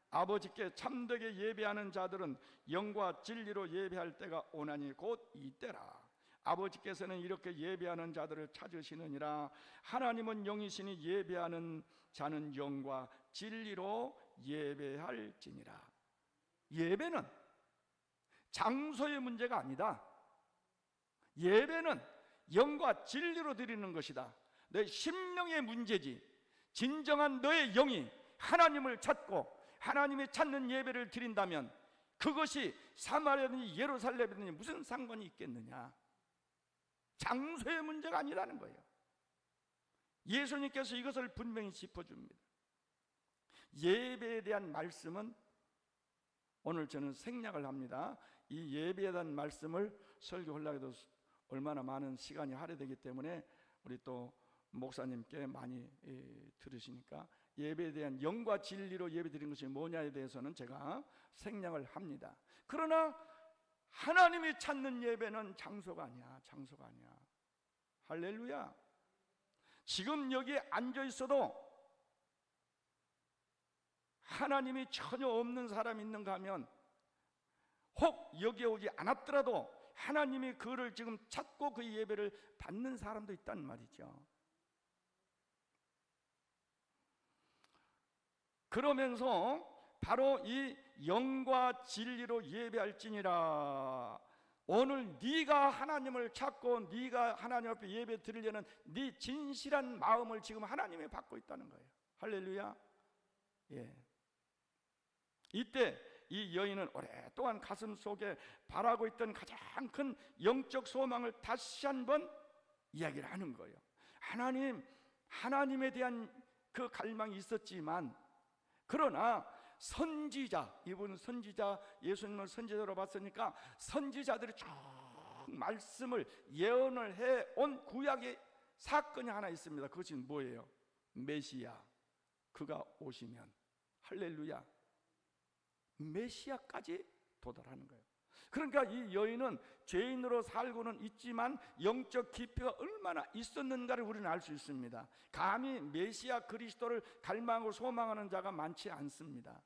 [SPEAKER 1] 아버지께 참되게 예배하는 자들은 영과 진리로 예배할 때가 오나니 곧 이때라. 아버지께서는 이렇게 예배하는 자들을 찾으시느니라. 하나님은 영이시니 예배하는 자는 영과 진리로 예배할지니라. 예배는 장소의 문제가 아니다. 예배는 영과 진리로 드리는 것이다. 내 심령의 문제지. 진정한 너의 영이 하나님을 찾고 하나님이 찾는 예배를 드린다면 그것이 사마리아든지 예루살렘이든지 무슨 상관이 있겠느냐. 장소의 문제가 아니라는 거예요. 예수님께서 이것을 분명히 짚어줍니다. 예배에 대한 말씀은 오늘 저는 생략을 합니다. 이 예배에 대한 말씀을 설교하려고 해도 얼마나 많은 시간이 할애되기 때문에 우리 또 목사님께 많이 들으시니까 예배에 대한 영과 진리로 예배드리는 것이 뭐냐에 대해서는 제가 생략을 합니다. 그러나 하나님이 찾는 예배는 장소가 아니야. 장소가 아니야. 할렐루야. 지금 여기에 앉아 있어도 하나님이 전혀 없는 사람이 있는가 하면 혹 여기에 오지 않았더라도 하나님이 그를 지금 찾고 그 예배를 받는 사람도 있단 말이죠. 그러면서 바로 이 영과 진리로 예배할지니라. 오늘 네가 하나님을 찾고 네가 하나님 앞에 예배 드리려는 네 진실한 마음을 지금 하나님이 받고 있다는 거예요. 할렐루야. 이때 이 여인은 오랫동안 가슴 속에 바라고 있던 가장 큰 영적 소망을 다시 한번 이야기를 하는 거예요. 하나님에 대한 그 갈망이 있었지만 그러나 선지자, 이분 선지자, 예수님을 선지자로 봤으니까 선지자들이 쭉 말씀을 예언을 해온 구약의 사건이 하나 있습니다. 그것이 뭐예요? 메시아, 그가 오시면, 할렐루야, 메시아까지 도달하는 거예요. 그러니까 이 여인은 죄인으로 살고는 있지만 영적 깊이가 얼마나 있었는가를 우리는 알 수 있습니다. 감히 메시아 그리스도를 갈망하고 소망하는 자가 많지 않습니다.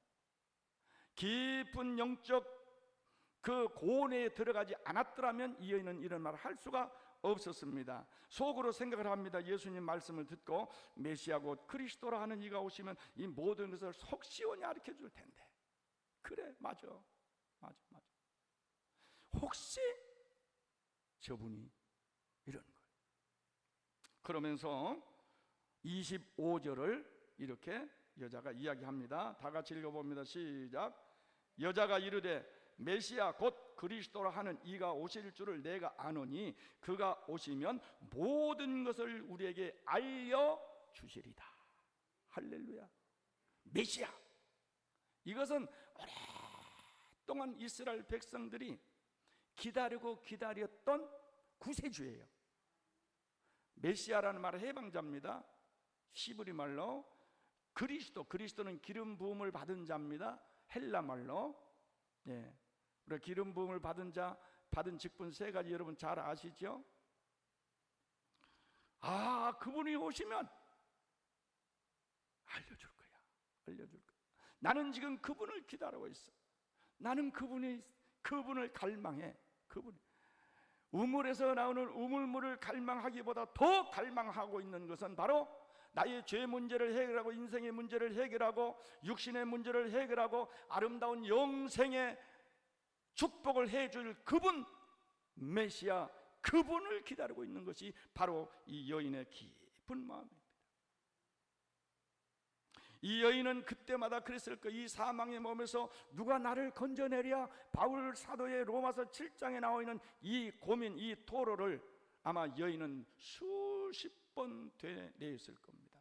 [SPEAKER 1] 깊은 영적 그 고뇌에 들어가지 않았더라면 이 여인은 이런 말을 할 수가 없었습니다. 속으로 생각을 합니다. 예수님 말씀을 듣고 메시아 곧 그리스도라 하는 이가 오시면 이 모든 것을 속 시원히 가르쳐 줄 텐데. 그래, 맞아. 혹시 저분이 이런 거예요. 그러면서 25절을 이렇게 여자가 이야기합니다. 다 같이 읽어봅니다. 시작. 여자가 이르되 메시아 곧 그리스도라 하는 이가 오실 줄을 내가 아노니 그가 오시면 모든 것을 우리에게 알려주시리다. 할렐루야. 메시아, 이것은 오랫동안 이스라엘 백성들이 기다리고 기다렸던 구세주예요. 메시아라는 말은 해방자입니다. 히브리 말로 그리스도는 기름 부음을 받은 자입니다. 헬라 말로. 우리가 기름 부음을 받은 자, 받은 직분 세 가지 여러분 잘 아시죠? 그분이 오시면 알려줄 거야. 나는 지금 그분을 기다리고 있어. 나는 그분을 갈망해. 우물에서 나오는 우물물을 갈망하기보다 더 갈망하고 있는 것은 바로 나의 죄 문제를 해결하고, 인생의 문제를 해결하고, 육신의 문제를 해결하고, 아름다운 영생의 축복을 해줄 그분, 메시아, 그분을 기다리고 있는 것이 바로 이 여인의 깊은 마음입니다. 이 여인은 그때마다 그랬을 거예요. 이 사망의 몸에서 누가 나를 건져내랴. 바울 사도의 로마서 7장에 나와 있는 이 고민, 이 토로를 아마 여인은 수십 번 되뇌었을 겁니다.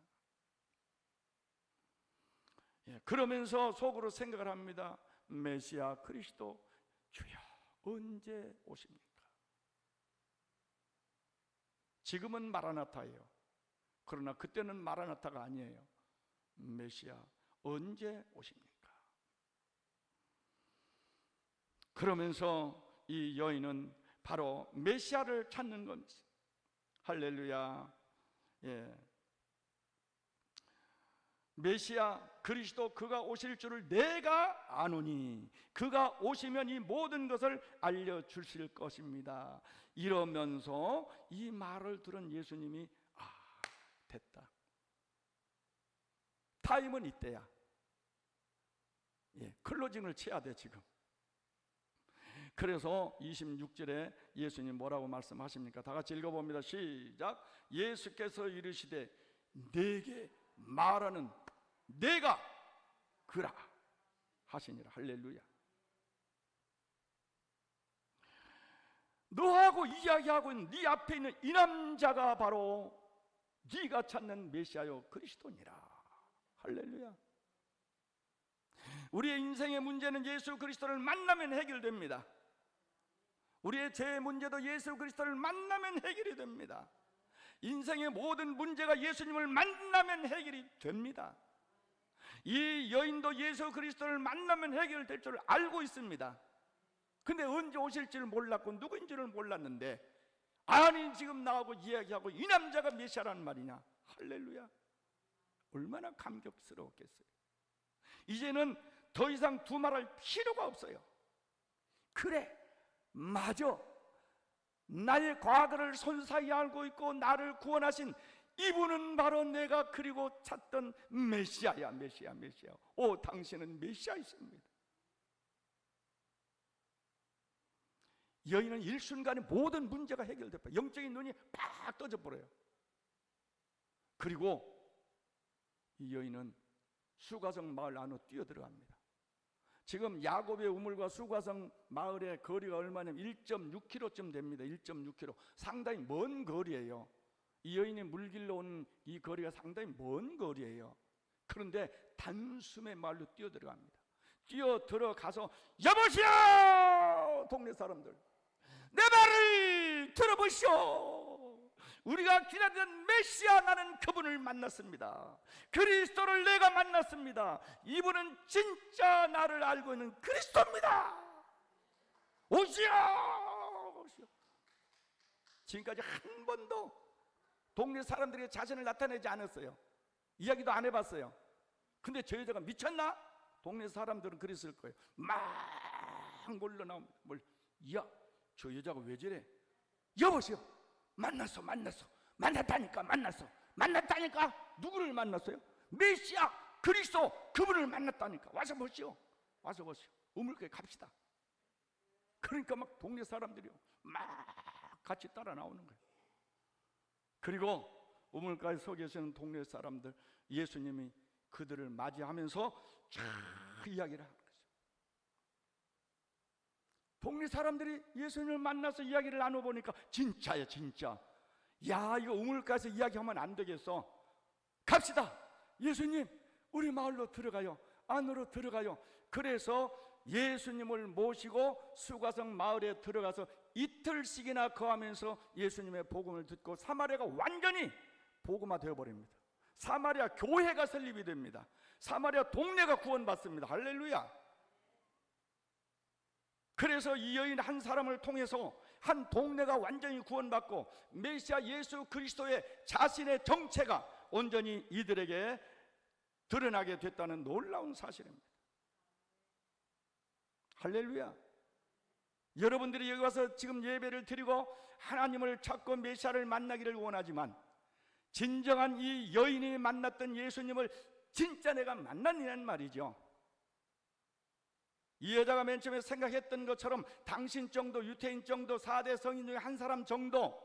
[SPEAKER 1] 그러면서 속으로 생각을 합니다. 메시아 그리스도 주여 언제 오십니까? 지금은 마라나타예요. 그러나 그때는 마라나타가 아니에요. 메시아 언제 오십니까? 그러면서 이 여인은 바로 메시아를 찾는 겁니다. 할렐루야. 메시아 그리스도 그가 오실 줄을 내가 아노니 그가 오시면 이 모든 것을 알려주실 것입니다. 이러면서 이 말을 들은 예수님이 됐다. 타임은 이때야. 클로징을 쳐야 돼 지금. 그래서 26절에 예수님 뭐라고 말씀하십니까? 다 같이 읽어봅니다. 시작. 예수께서 이르시되 내게 말하는 내가 그라 하시니라. 할렐루야. 너하고 이야기하고 있는 네 앞에 있는 이 남자가 바로 네가 찾는 메시아요 그리스도니라. 할렐루야. 우리의 인생의 문제는 예수 그리스도를 만나면 해결됩니다. 우리의 죄 문제도 예수 그리스도를 만나면 해결이 됩니다. 인생의 모든 문제가 예수님을 만나면 해결이 됩니다. 이 여인도 예수 그리스도를 만나면 해결될 줄 알고 있습니다. 근데 언제 오실지를 몰랐고 누구인지를 몰랐는데, 아니 지금 나하고 이야기하고 이 남자가 메시아라는 말이냐. 할렐루야. 얼마나 감격스러웠겠어요. 이제는 더 이상 두말할 필요가 없어요. 그래, 맞아. 나의 과거를 손사히 알고 있고 나를 구원하신 이분은 바로 내가 그리고 찾던 메시아야. 메시아. 오, 당신은 메시아이십니다. 여인은 일순간에 모든 문제가 해결돼버려요. 영적인 눈이 팍 떠져버려요. 그리고 이 여인은 수가성 마을 안으로 뛰어들어갑니다. 지금 야곱의 우물과 수가성 마을의 거리가 얼마냐면 1.6km쯤 됩니다. 1.6km. 상당히 먼 거리예요. 이 여인이 물길로 온 이 거리가 상당히 먼 거리예요. 그런데 단숨에 마을로 뛰어들어갑니다. 뛰어들어가서 여보시오! 동네 사람들, 내 말을 들어보시오. 우리가 기다리던 메시아, 나는 그분을 만났습니다. 그리스도를 내가 만났습니다. 이분은 진짜 나를 알고 있는 그리스도입니다. 오시오. 지금까지 한 번도 동네 사람들이 자신을 나타내지 않았어요. 이야기도 안 해봤어요. 근데 저 여자가 미쳤나? 동네 사람들은 그랬을 거예요. 막 몰려 나옵니다. 야, 저 여자가 왜 저래? 여보세요. 만났다니까. 누구를 만났어요? 메시아 그리스도, 그분을 만났다니까. 와서 보시오. 우물가에 갑시다. 그러니까 막 동네 사람들이요, 막 같이 따라 나오는 거예요. 그리고 우물가에 서 계시는 동네 사람들, 예수님이 그들을 맞이하면서 쫙 이야기를 하는 거죠. 동네 사람들이 예수님을 만나서 이야기를 나눠보니까 진짜야, 진짜. 야, 이거 우물가에서 이야기하면 안 되겠어. 갑시다. 예수님, 우리 마을로 들어가요. 안으로 들어가요. 그래서 예수님을 모시고 수가성 마을에 들어가서 이틀씩이나 거하면서 예수님의 복음을 듣고 사마리아가 완전히 복음화 되어버립니다. 사마리아 교회가 설립이 됩니다. 사마리아 동네가 구원받습니다. 할렐루야. 그래서 이 여인 한 사람을 통해서 한 동네가 완전히 구원받고 메시아 예수 그리스도의 자신의 정체가 온전히 이들에게 드러나게 됐다는 놀라운 사실입니다. 할렐루야. 여러분들이 여기 와서 지금 예배를 드리고 하나님을 찾고 메시아를 만나기를 원하지만 진정한 이 여인이 만났던 예수님을 진짜 내가 만났냐는 말이죠. 이 여자가 맨 처음에 생각했던 것처럼 당신 정도, 유태인 정도, 4대 성인 중에 한 사람 정도,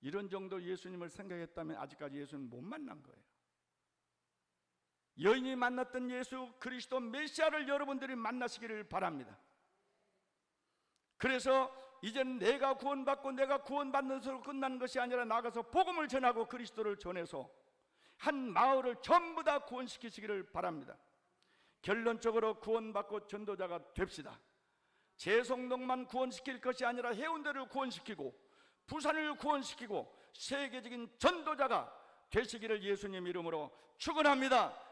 [SPEAKER 1] 이런 정도 예수님을 생각했다면 아직까지 예수는 못 만난 거예요. 여인이 만났던 예수 그리스도 메시아를 여러분들이 만나시기를 바랍니다. 그래서 이제는 내가 구원받고 내가 구원받는 것으로 끝나는 것이 아니라 나가서 복음을 전하고 그리스도를 전해서 한 마을을 전부 다 구원시키시기를 바랍니다. 결론적으로 구원받고 전도자가 됩시다. 제송동만 구원시킬 것이 아니라 해운대를 구원시키고 부산을 구원시키고 세계적인 전도자가 되시기를 예수님 이름으로 축원합니다.